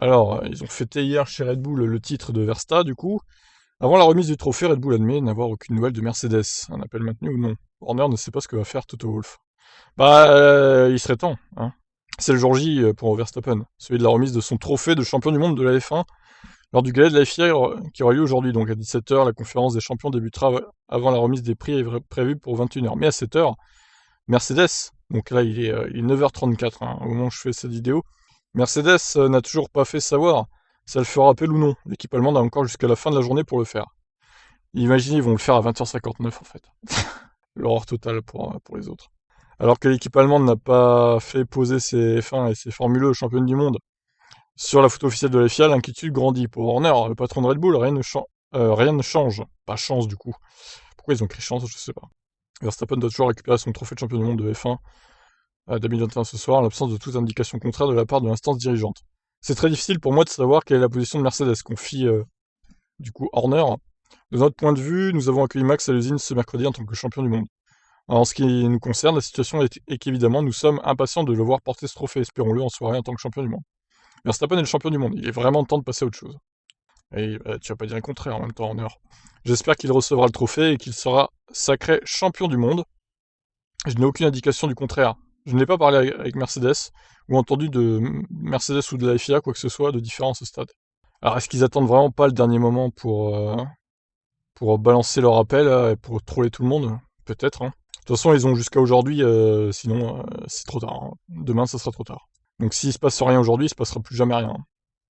Alors, ils ont fêté hier chez Red Bull le titre de Verstappen, du coup. Avant la remise du trophée, Red Bull admet n'avoir aucune nouvelle de Mercedes. Un appel maintenu ou non. Horner ne sait pas ce que va faire Toto Wolff. Bah, il serait temps, hein. C'est le jour J pour Verstappen, celui de la remise de son trophée de champion du monde de la F1, lors du gala de la FIA qui aura lieu aujourd'hui. Donc à 17h, la conférence des champions débutera avant la remise des prix est prévue pour 21h. Mais à 7h, Mercedes, donc là il est 9h34 hein, au moment où je fais cette vidéo, Mercedes n'a toujours pas fait savoir si elle fera appel ou non. L'équipe allemande a encore jusqu'à la fin de la journée pour le faire. Imaginez, ils vont le faire à 20h59 en fait. L'horreur totale pour les autres. Alors que l'équipe allemande n'a pas fait poser ses F1 et ses Formule E championnes du monde sur la photo officielle de la FIA, l'inquiétude grandit. Pour Horner, le patron de Red Bull, rien ne change. Pas chance du coup. Pourquoi ils ont écrit chance, je sais pas. Verstappen doit toujours récupérer son trophée de champion du monde de F1 à 2021 ce soir, en l'absence de toute indication contraire de la part de l'instance dirigeante. C'est très difficile pour moi de savoir quelle est la position de Mercedes, confie du coup Horner. De notre point de vue, nous avons accueilli Max à l'usine ce mercredi en tant que champion du monde. En ce qui nous concerne, la situation est qu'évidemment, nous sommes impatients de le voir porter ce trophée, espérons-le, en soirée en tant que champion du monde. Verstappen est le champion du monde, il est vraiment temps de passer à autre chose. Et tu vas pas dire le contraire en même temps, Horner. J'espère qu'il recevra le trophée et qu'il sera sacré champion du monde. Je n'ai aucune indication du contraire. Je n'ai pas parlé avec Mercedes, ou entendu de Mercedes ou de la FIA, quoi que ce soit, de différent à ce stade. Alors est-ce qu'ils attendent vraiment pas le dernier moment pour balancer leur appel, pour troller tout le monde? Peut-être, hein. De toute façon, ils ont jusqu'à aujourd'hui, sinon c'est trop tard, hein. Demain, ça sera trop tard. Donc s'il se passe rien aujourd'hui, il se passera plus jamais rien.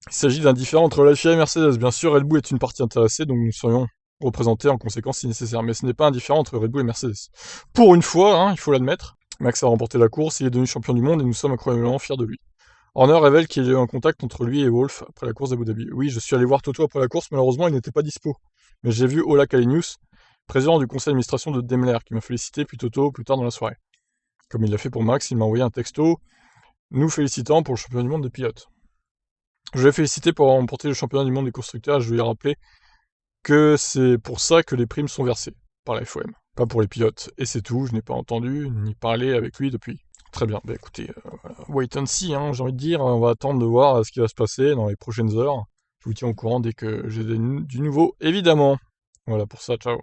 Il s'agit d'un différend entre la FIA et Mercedes. Bien sûr, Red Bull est une partie intéressée, donc nous serions représentés en conséquence si nécessaire. Mais ce n'est pas un différend entre Red Bull et Mercedes. Pour une fois, hein, il faut l'admettre, Max a remporté la course, il est devenu champion du monde et nous sommes incroyablement fiers de lui. Horner révèle qu'il y a eu un contact entre lui et Wolff après la course d'Abu Dhabi. Oui, je suis allé voir Toto après la course, malheureusement il n'était pas dispo. Mais j'ai vu Ola Kalenius, président du conseil d'administration de Daimler, qui m'a félicité puis Toto plus tard dans la soirée. Comme il l'a fait pour Max, il m'a envoyé un texto nous félicitant pour le championnat du monde des pilotes. Je l'ai félicité pour avoir remporté le championnat du monde des constructeurs et je lui ai rappelé que c'est pour ça que les primes sont versées par la FOM, pas pour les pilotes. Et c'est tout, je n'ai pas entendu ni parlé avec lui depuis. Très bien, bah écoutez, voilà. Wait and see, hein, j'ai envie de dire, on va attendre de voir ce qui va se passer dans les prochaines heures. Je vous tiens au courant dès que j'ai du nouveau, évidemment. Voilà pour ça, ciao.